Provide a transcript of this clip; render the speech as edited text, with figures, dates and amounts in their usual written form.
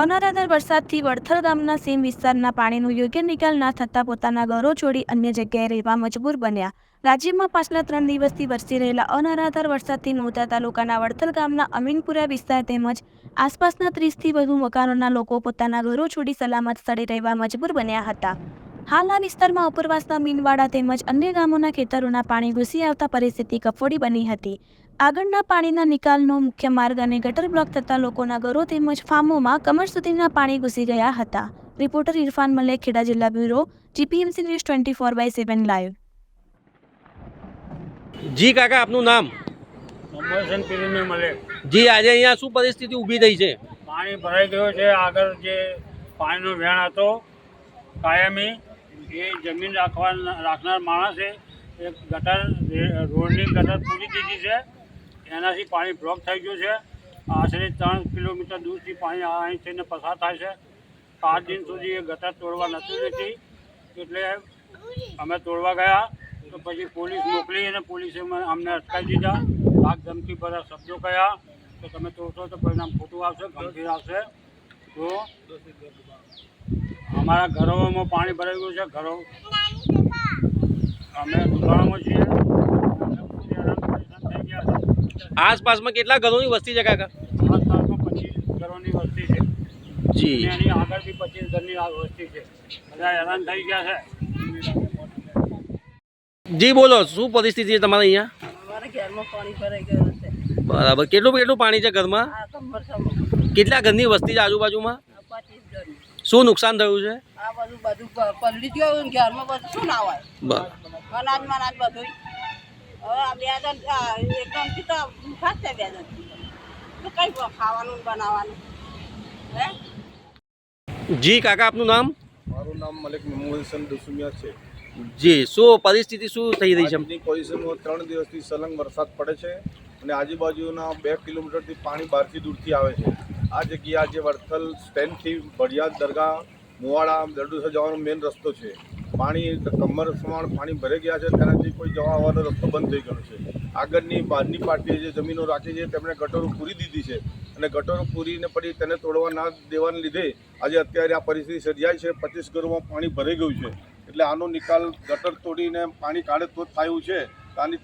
અનરાધાર વરસાદથી વડથલ ગામના સીમ વિસ્તારના પાણીનો યોગ્ય નિકાલ ના થતાં પોતાના ઘરો છોડી અન્ય જગ્યાએ રહેવા મજબૂર બન્યા. રાજ્યમાં પાછલા 3 દિવસથી વરસી રહેલા અનરાધાર વરસાદથી નોંધા તાલુકાના વડથલ ગામના અમીનપુરા વિસ્તાર તેમજ આસપાસના 30થી વધુ મકાનોના લોકો પોતાના ઘરો છોડી સલામત સ્થળે રહેવા મજબૂર બન્યા હતા. હાલ આ વિસ્તારમાં ઉપરવાસના મીનવાડા તેમજ અન્ય ગામોના ખેતરોના પાણી ઘૂસી આવતા પરિસ્થિતિ કફોડી બની હતી. આગળના પાણીના નિકાલનો મુખ્ય માર્ગ અને ગટર બ્લોક થતાં લોકોના ઘરો તેમજ ફાર્મોમાં કમર સુધીના પાણી ઘૂસી ગયા હતા. રિપોર્ટર ઇરફાન મલેક, ખેડા જિલ્લા બ્યુરો, GPMC ન્યૂઝ 24/7 લાઈવ. જી કાકા, આપનું નામ? મલેક. જી, આજે અહીંયા શું પરિસ્થિતિ ઊભી થઈ છે? પાણી ભરાઈ ગયો છે. આગળ જે પાણીનો વેણ હતો કાયમી, એ જમીન રાખનાર માણસે એક ગટર રોડની ગટર પૂરી દીધી છે. એનાથી પાણી બ્લોક થઈ ગયું છે. આશરે 3 કિલોમીટર દૂરથી પાણી અહીં થઈને પસાર થાય છે. 5 દિન સુધી એ ગટર તોડવા નથી દેતી, એટલે અમે તોડવા ગયા તો પછી પોલીસ મોકલી અને પોલીસે અમને અટકાવી દીધા. ભાગ ધમકી ભરા શબ્દો કહ્યા કે તમે તોડશો તો પરિણામ ખોટું આવશે, ગંભીર આવશે. તો અમારા ઘરોમાં પાણી ભરાઈ ગયું છે. ઘરો અમે દુકાનોમાં છીએ. થઈ ગયા છે. આસપાસમાં કેટલા ઘરોની વસ્તી છે કાકા? આસપાસમાં 25 ઘરોની વસ્તી છે. જી, એની આગળ બી 25 ઘરની વસ્તી છે. બધા હેરાન થઈ ગયા છે. જી બોલો, શું પરિસ્થિતિ છે તમારે અહીંયા? અમારા ઘરમાં પાણી ભરાઈ ગયું છે. બરાબર. કેટલું પાણી છે ઘરમાં? આ કમરસામાં કેટલા ઘરની વસ્તી છે આજુબાજુમાં? 25 ઘરની. શું નુકસાન થયું છે? આ બધું પલળી ગયું ને ઘરમાં બધું શું ના હોય? અનાજ બધું. હવે આ બે જણ એકદમથી તો ખાસ છે. બે જણ તો કઈ ખાવાનું બનાવવાનું હે? જી કાકા, આપનું નામ? મારું નામ મલેક મેમુલસન દુસુમિયા છે. જી, શું પરિસ્થિતિ શું થઈ રહી છે? આજની પોઝિશનમાં 3 દિવસથી સલંગ વરસાદ પડે છે અને આજુબાજુના 2 કિલોમીટરથી પાણી બહારથી દૂરથી આવે છે. આ જગ્યા જે વડથલ સ્ટેન્ડથી ભડિયાદ દરગાહ મુવાડા દરડુસા જવાનો મેઇન રસ્તો છે. પાણી કમર સમાન પાણી ભરાઈ ગયા છે. તેનાથી કોઈ જવા આવવાનો રસ્તો બંધ થઈ ગયો છે. આગળની બહારની પાર્ટીએ જે જમીનો રાખી છે તેમણે ગટરો પૂરી દીધી છે અને ગટરો પૂરીને પડી તેને તોડવા ના દેવાને લીધે આજે અત્યારે આ પરિસ્થિતિ સર્જાઈ છે. 25 ઘરોમાં પાણી ભરાઈ ગયું છે. એટલે આનો નિકાલ ગટર તોડીને પાણી કાઢે તો જ થયું છે. આની